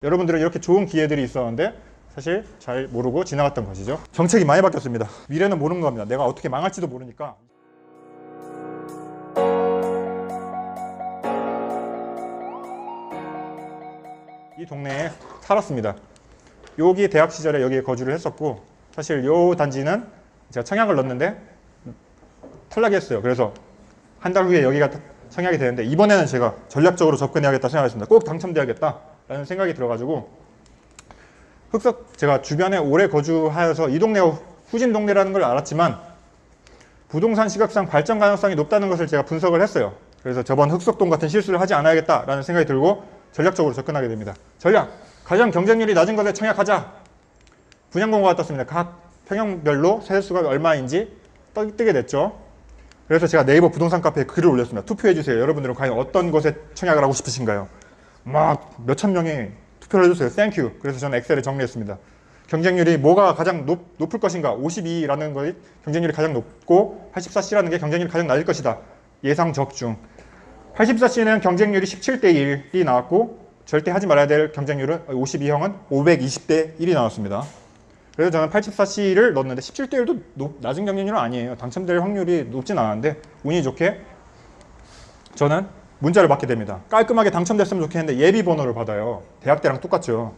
여러분들은 이렇게 좋은 기회들이 있었는데 사실 잘 모르고 지나갔던 것이죠. 정책이 많이 바뀌었습니다. 미래는 모르는 겁니다. 내가 어떻게 망할지도 모르니까. 이 동네에 살았습니다. 여기 대학 시절에 여기에 거주를 했었고, 사실 요 단지는 제가 청약을 넣었는데 탈락이 했어요. 그래서 한 달 후에 여기가 청약이 되는데, 이번에는 제가 전략적으로 접근해야겠다 생각했습니다. 꼭 당첨돼야겠다 라는 생각이 들어가지고, 제가 주변에 오래 거주하여서 이 동네가 후진 동네라는 걸 알았지만 부동산 시각상 발전 가능성이 높다는 것을 제가 분석을 했어요. 그래서 저번 흑석동 같은 실수를 하지 않아야겠다라는 생각이 들고 전략적으로 접근하게 됩니다. 전략! 가장 경쟁률이 낮은 것에 청약하자! 분양 공고가 떴습니다. 각 평형별로 세대수가 얼마인지 뜨게 됐죠. 그래서 제가 네이버 부동산 카페에 글을 올렸습니다. 투표해주세요. 여러분들은 과연 어떤 것에 청약을 하고 싶으신가요? 막 몇천 명이 투표를 해주세요. 땡큐. 그래서 저는 엑셀에 정리했습니다. 경쟁률이 뭐가 가장 높을 것인가? 52라는 것이 경쟁률이 가장 높고 84C라는 게 경쟁률이 가장 낮을 것이다. 예상 적중. 84C는 경쟁률이 17대 1이 나왔고 절대 하지 말아야 될 경쟁률은 52형은 520대 1이 나왔습니다. 그래서 저는 84C를 넣었는데 17대 1도 낮은 경쟁률은 아니에요. 당첨될 확률이 높진 않았는데 운이 좋게 저는 문자를 받게 됩니다. 깔끔하게 당첨됐으면 좋겠는데 예비 번호를 받아요. 대학 때랑 똑같죠.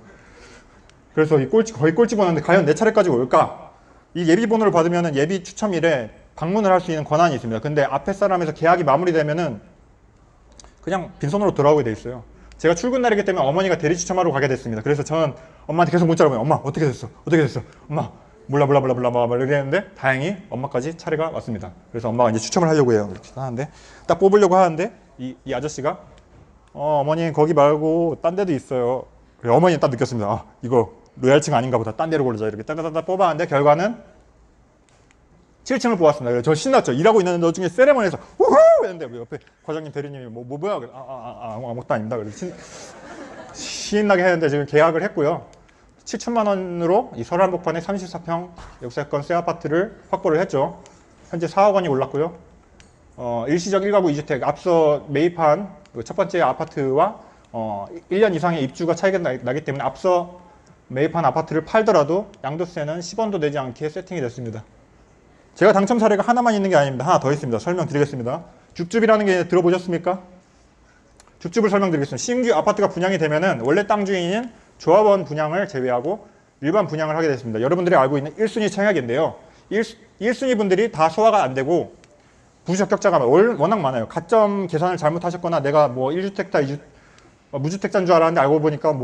그래서 거의 꼴찌 번호인데 과연 내 차례까지 올까? 이 예비 번호를 받으면 예비 추첨일에 방문을 할 수 있는 권한이 있습니다. 근데 앞에 사람에서 계약이 마무리되면은 그냥 빈손으로 돌아오게 돼 있어요. 제가 출근 날이기 때문에 어머니가 대리 추첨하러 가게 됐습니다. 그래서 저는 엄마한테 계속 문자를 보내요. 엄마 어떻게 됐어? 어떻게 됐어? 엄마 몰라 이렇게 했는데 다행히 엄마까지 차례가 왔습니다. 그래서 엄마가 이제 추첨을 하려고 해요. 이렇게 하는데 딱 뽑으려고 하는데 이 아저씨가 어머니 거기 말고 딴 데도 있어요. 그래, 어머니는 딱 느꼈습니다. 아 이거 로얄층 아닌가 보다. 딴 데로 고르자. 이렇게 따다다다 뽑았는데 결과는 7층을 뽑았습니다. 그래서 저 신났죠. 일하고 있는 너 중에 세레머니에서 우후! 했는데 옆에 과장님 대리님이 뭐야? 아무것도 아닙니다. 그래서 신나게 했는데 지금 계약을 했고요. 7천만 원으로 이 서울 한복판에 34평 역세권 새 아파트를 확보를 했죠. 현재 4억 원이 올랐고요. 일시적 1가구 2주택 앞서 매입한 첫 번째 아파트와 1년 이상의 입주가 차이가 나기 때문에 앞서 매입한 아파트를 팔더라도 양도세는 10원도 내지 않게 세팅이 됐습니다. 제가 당첨 사례가 하나만 있는 게 아닙니다. 하나 더 있습니다. 설명드리겠습니다. 줍줍이라는 게 들어보셨습니까? 줍줍을 설명드리겠습니다. 신규 아파트가 분양이 되면은 원래 땅 주인인 조합원 분양을 제외하고 일반 분양을 하게 됐습니다. 여러분들이 알고 있는 1순위 청약인데요. 1순위 분들이 다 소화가 안 되고 부적격자가 워낙 많아요. 가점 계산을 잘못하셨거나 내가 뭐 1주택자, 무주택자인 줄 알았는데 알고 보니까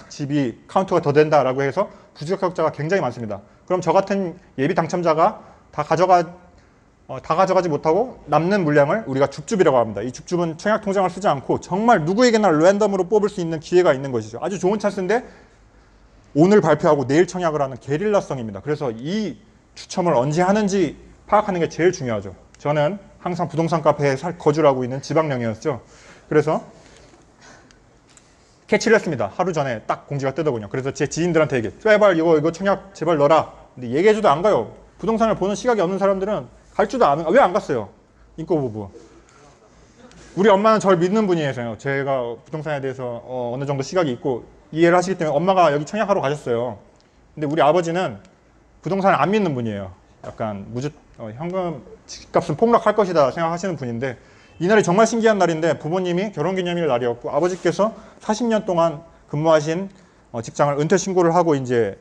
집이 카운트가 더 된다라고 해서 부적격자가 굉장히 많습니다. 그럼 저 같은 예비 당첨자가 다 가져가지 못하고 남는 물량을 우리가 줍줍이라고 합니다. 이 줍줍은 청약 통장을 쓰지 않고 정말 누구에게나 랜덤으로 뽑을 수 있는 기회가 있는 것이죠. 아주 좋은 찬스인데 오늘 발표하고 내일 청약을 하는 게릴라성입니다. 그래서 이 추첨을 언제 하는지 파악하는 게 제일 중요하죠. 저는 항상 부동산 카페에 거주를 하고 있는 지방령이었죠. 그래서 캐치를 했습니다. 하루 전에 딱 공지가 뜨더군요. 그래서 제 지인들한테 얘기해. 제발 이거 청약 제발 넣어라. 근데 얘기해줘도 안 가요. 부동산을 보는 시각이 없는 사람들은 갈 줄도 아는, 왜 안 갔어요? 인권부부. 우리 엄마는 저를 믿는 분이에요. 제가 부동산에 대해서 어느 정도 시각이 있고 이해를 하시기 때문에 엄마가 여기 청약하러 가셨어요. 근데 우리 아버지는 부동산을 안 믿는 분이에요. 약간 현금 집값은 폭락할 것이다 생각하시는 분인데 이날이 정말 신기한 날인데 부모님이 결혼기념일 날이었고 아버지께서 40년 동안 근무하신 직장을 은퇴 신고를 하고 이제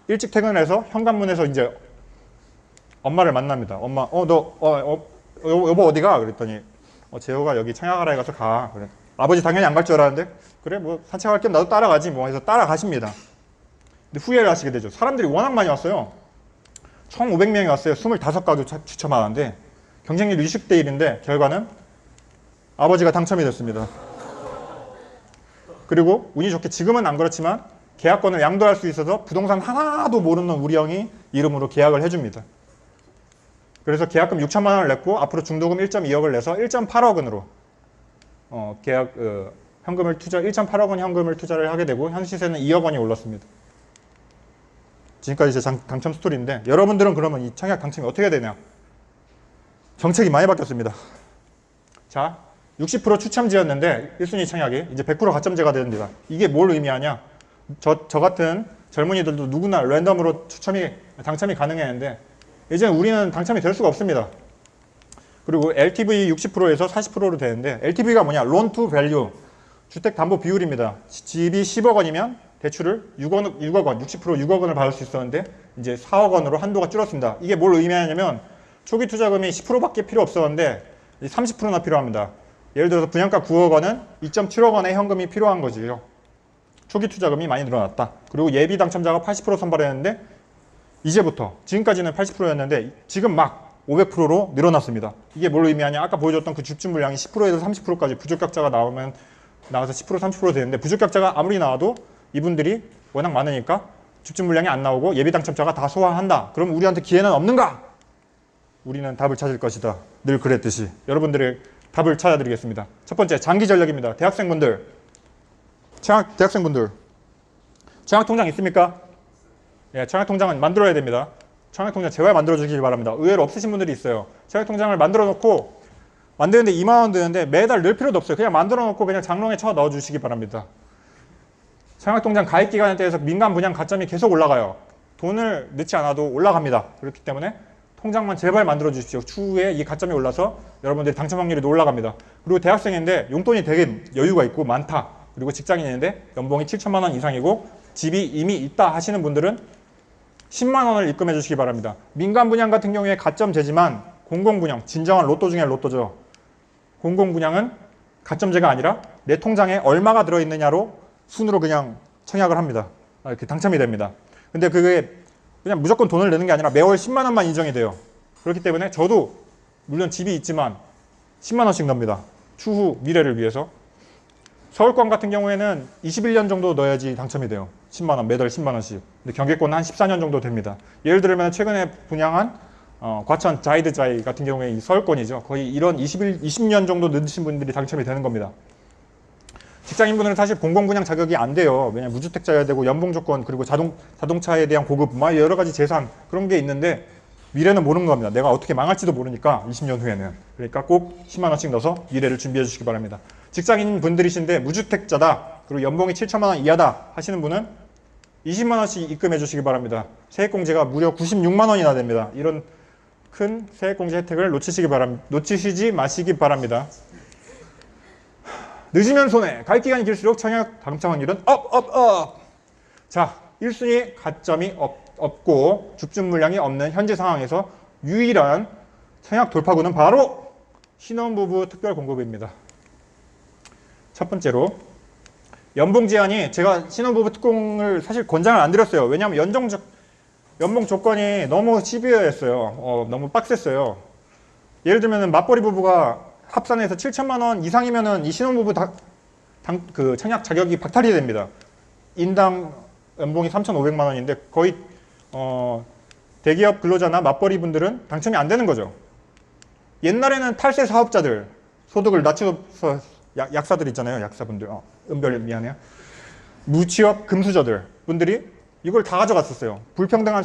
일찍 퇴근해서 현관문에서 이제 엄마를 만납니다. 엄마, 여보 어디가? 그랬더니 재호가 여기 청약하러 가서 가. 그래. 아버지 당연히 안 갈 줄 알았는데 그래 뭐 산책할 겸 나도 따라가지 뭐 해서 따라가십니다. 근데 후회를 하시게 되죠. 사람들이 워낙 많이 왔어요. 총 500명이 왔어요. 25가구 추첨하는데 경쟁률 20대 1인데 결과는 아버지가 당첨이 됐습니다. 그리고 운이 좋게 지금은 안 그렇지만 계약권을 양도할 수 있어서 부동산 하나도 모르는 우리 형이 이름으로 계약을 해줍니다. 그래서 계약금 6천만 원을 냈고 앞으로 중도금 1.2억을 내서 1.8억 원으로 현금을 1.8억 원 현금을 투자를 하게 되고 현 시세는 2억 원이 올랐습니다. 지금까지 제 당첨 스토리인데 여러분들은 그러면 이 청약 당첨이 어떻게 되냐? 정책이 많이 바뀌었습니다. 자, 60% 추첨지였는데 1순위 청약이 이제 100% 가점제가 됩니다. 이게 뭘 의미하냐? 저 같은 젊은이들도 누구나 랜덤으로 당첨이 가능했는데 이제 우리는 당첨이 될 수가 없습니다. 그리고 LTV 60%에서 40%로 되는데 LTV가 뭐냐? 론 투 밸류, 주택담보 비율입니다. 집이 10억 원이면 대출을 6억 원, 60% 6억 원을 받을 수 있었는데 이제 4억 원으로 한도가 줄었습니다. 이게 뭘 의미하냐면 초기 투자금이 10%밖에 필요 없었는데 30%나 필요합니다. 예를 들어서 분양가 9억 원은 2.7억 원의 현금이 필요한 거지요. 초기 투자금이 많이 늘어났다. 그리고 예비 당첨자가 80% 선발했는데 이제부터 지금까지는 80%였는데 지금 막 500%로 늘어났습니다. 이게 뭘 의미하냐? 아까 보여줬던 그 집중 물량이 10%에서 30%까지 부적격자가 나와서 10% 30% 되는데 부적격자가 아무리 나와도 이분들이 워낙 많으니까 집중 물량이 안 나오고 예비 당첨자가 다 소화한다. 그럼 우리한테 기회는 없는가? 우리는 답을 찾을 것이다. 늘 그랬듯이 여러분들의 답을 찾아드리겠습니다. 첫 번째, 장기 전략입니다. 대학생분들, 청약통장 있습니까? 예, 청약통장은 만들어야 됩니다. 청약통장 제발 만들어주길 바랍니다. 의외로 없으신 분들이 있어요. 청약통장을 만들어놓고 만드는데 2만 원 드는데 매달 늘 필요도 없어요. 그냥 만들어놓고 그냥 장롱에 쳐 넣어주시기 바랍니다. 청약통장 가입기간에 대해서 민간 분양 가점이 계속 올라가요. 돈을 넣지 않아도 올라갑니다. 그렇기 때문에 통장만 제발 만들어 주십시오. 추후에 이 가점이 올라서 여러분들이 당첨 확률이 올라갑니다. 그리고 대학생인데 용돈이 되게 여유가 있고 많다. 그리고 직장인인데 연봉이 7천만 원 이상이고 집이 이미 있다 하시는 분들은 10만 원을 입금해 주시기 바랍니다. 민간 분양 같은 경우에 가점제지만 공공분양, 진정한 로또 중에 로또죠. 공공분양은 가점제가 아니라 내 통장에 얼마가 들어있느냐로 순으로 그냥 청약을 합니다. 이렇게 당첨이 됩니다. 근데 그게 그냥 무조건 돈을 내는 게 아니라 매월 10만 원만 인정이 돼요. 그렇기 때문에 저도 물론 집이 있지만 10만 원씩 넣습니다. 추후 미래를 위해서. 서울권 같은 경우에는 21년 정도 넣어야지 당첨이 돼요. 10만 원, 매달 10만 원씩. 근데 경기권은 한 14년 정도 됩니다. 예를 들면 최근에 분양한 과천 자이드자이 같은 경우에 이 서울권이죠. 거의 이런 20년 정도 넣으신 분들이 당첨이 되는 겁니다. 직장인분들은 사실 공공분양 자격이 안 돼요. 왜냐면 무주택자여야 되고 연봉 조건 그리고 자동차에 대한 고급 여러 가지 재산 그런 게 있는데 미래는 모르는 겁니다. 내가 어떻게 망할지도 모르니까 20년 후에는. 그러니까 꼭 10만 원씩 넣어서 미래를 준비해 주시기 바랍니다. 직장인 분들이신데 무주택자다. 그리고 연봉이 7천만 원 이하다 하시는 분은 20만 원씩 입금해 주시기 바랍니다. 세액공제가 무려 96만 원이나 됩니다. 이런 큰 세액공제 혜택을 놓치시지 마시기 바랍니다. 늦으면 손해. 가입 기간이 길수록 청약 당첨 확률은 업. 자, 1순위 가점이 없고 줍줍 물량이 없는 현재 상황에서 유일한 청약 돌파구는 바로 신혼부부 특별 공급입니다. 첫 번째로 연봉 제한이 제가 신혼부부 특공을 사실 권장을 안 드렸어요. 왜냐하면 연봉 조건이 너무 시비어였어요. 너무 빡셌어요. 예를 들면 맞벌이 부부가 합산해서 7천만 원 이상이면은 이 신혼부부 그 청약 자격이 박탈이 됩니다. 인당 연봉이 3,500만 원인데 거의 대기업 근로자나 맞벌이 분들은 당첨이 안 되는 거죠. 옛날에는 탈세 사업자들, 소득을 낮춰서 약사들 있잖아요. 약사분들. 은별 미안해요. 무취업 금수저들 분들이 이걸 다 가져갔었어요. 불평등한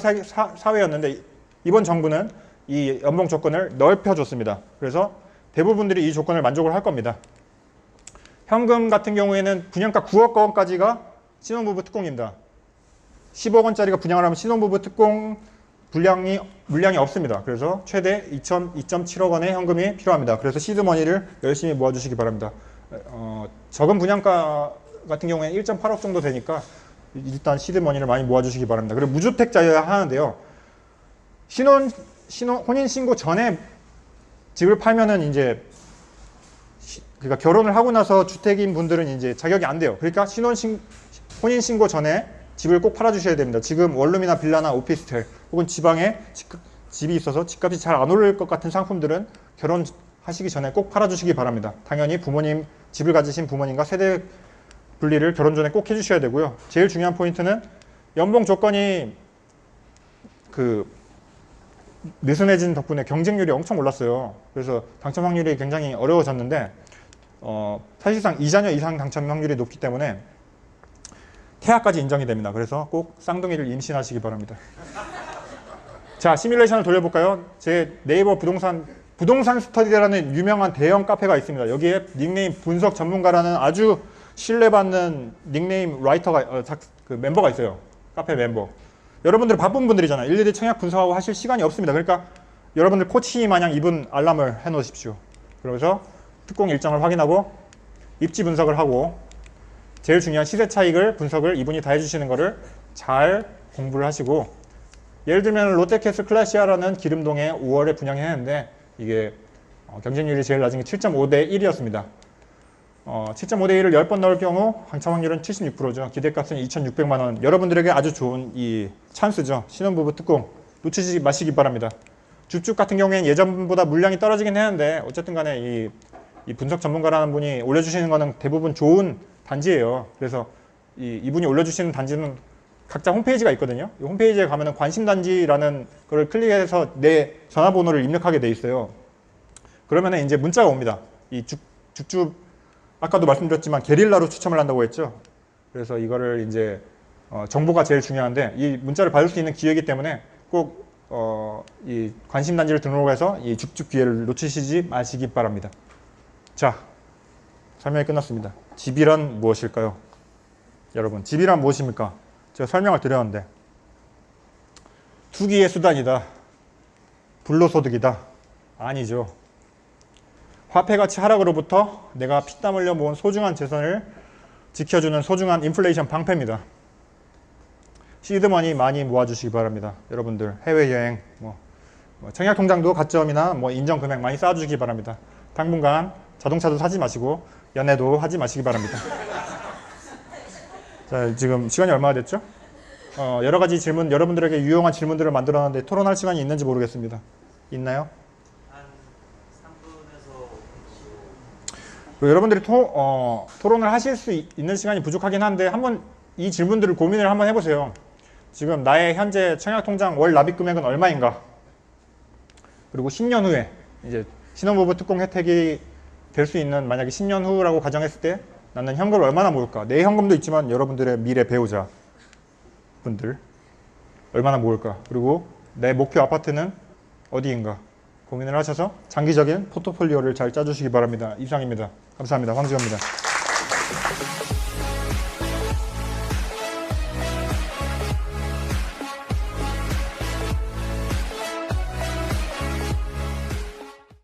사회였는데 이번 정부는 이 연봉 조건을 넓혀줬습니다. 그래서 대부분들이 이 조건을 만족을 할 겁니다. 현금 같은 경우에는 분양가 9억 원까지가 신혼부부 특공입니다. 10억 원짜리가 분양을 하면 신혼부부 특공 물량이 없습니다. 그래서 최대 2.7억 원의 현금이 필요합니다. 그래서 시드머니를 열심히 모아주시기 바랍니다. 적은 분양가 같은 경우에는 1.8억 정도 되니까 일단 시드머니를 많이 모아주시기 바랍니다. 그리고 무주택자여야 하는데요. 혼인신고 전에 집을 팔면은 이제 그러니까 결혼을 하고 나서 주택인 분들은 이제 자격이 안 돼요. 그러니까 혼인신고 전에 집을 꼭 팔아주셔야 됩니다. 지금 원룸이나 빌라나 오피스텔 혹은 지방에 집이 있어서 집값이 잘 안 오를 것 같은 상품들은 결혼하시기 전에 꼭 팔아주시기 바랍니다. 당연히 집을 가지신 부모님과 세대 분리를 결혼 전에 꼭 해주셔야 되고요. 제일 중요한 포인트는 연봉 조건이 느슨해진 덕분에 경쟁률이 엄청 올랐어요. 그래서 당첨 확률이 굉장히 어려워졌는데 사실상 2자녀 이상 당첨 확률이 높기 때문에 태아까지 인정이 됩니다. 그래서 꼭 쌍둥이를 임신하시기 바랍니다. 자, 시뮬레이션을 돌려볼까요? 제 네이버 부동산 부동산 스터디라는 유명한 대형 카페가 있습니다. 여기에 닉네임 분석 전문가라는 아주 신뢰받는 닉네임 라이터가 그 멤버가 있어요. 카페 멤버. 여러분들 바쁜 분들이잖아요. 일일이 청약 분석하고 하실 시간이 없습니다. 그러니까 여러분들 코치 마냥 이분 알람을 해 놓으십시오. 그러면서 특공 일정을 확인하고 입지 분석을 하고 제일 중요한 시세 차익을 분석을 이분이 다 해주시는 거를 잘 공부를 하시고, 예를 들면 롯데캐슬 클래시아라는 기름동에 5월에 분양했는데 이게 경쟁률이 제일 낮은 게 7.5대 1이었습니다. 7.5대 1을 10번 넣을 경우 당첨 확률은 76%죠. 기대값은 2,600만 원. 여러분들에게 아주 좋은 이 찬스죠. 신혼부부 특공 놓치지 마시기 바랍니다. 줍줍 같은 경우에는 예전보다 물량이 떨어지긴 했는데 어쨌든 간에 이 분석 전문가라는 분이 올려주시는 거는 대부분 좋은 단지예요. 그래서 이분이 올려주시는 단지는 각자 홈페이지가 있거든요. 이 홈페이지에 가면은 관심단지라는 거를 클릭해서 내 전화번호를 입력하게 돼 있어요. 그러면은 이제 문자가 옵니다. 이 줍줍 아까도 말씀드렸지만 게릴라로 추첨을 한다고 했죠. 그래서 이거를 이제 정보가 제일 중요한데 이 문자를 받을 수 있는 기회이기 때문에 꼭 이 관심단지를 등록해서 이 줍줍 기회를 놓치시지 마시기 바랍니다. 자, 설명이 끝났습니다. 집이란 무엇일까요? 여러분, 집이란 무엇입니까? 제가 설명을 드렸는데 투기의 수단이다. 불로소득이다. 아니죠. 화폐가치 하락으로부터 내가 피땀 흘려 모은 소중한 재산을 지켜주는 소중한 인플레이션 방패입니다. 시드머니 많이 모아주시기 바랍니다. 여러분들 해외여행, 청약통장도 가점이나 인정금액 많이 쌓아주시기 바랍니다. 당분간 자동차도 사지 마시고 연애도 하지 마시기 바랍니다. 자, 지금 시간이 얼마나 됐죠? 여러 가지 질문, 여러분들에게 유용한 질문들을 만들어놨는데 토론할 시간이 있는지 모르겠습니다. 있나요? 한 3분에서 5분. 여러분들이 토론을 하실 수 있는 시간이 부족하긴 한데 한번 이 질문들을 고민을 한번 해보세요. 지금 나의 현재 청약통장 월 납입 금액은 얼마인가? 그리고 10년 후에 이제 신혼부부 특공 혜택이 될 수 있는, 만약에 10년 후라고 가정했을 때 나는 현금을 얼마나 모을까? 내 현금도 있지만 여러분들의 미래 배우자 분들 얼마나 모을까? 그리고 내 목표 아파트는 어디인가? 고민을 하셔서 장기적인 포트폴리오를 잘 짜주시기 바랍니다. 이상입니다. 감사합니다. 황지호입니다.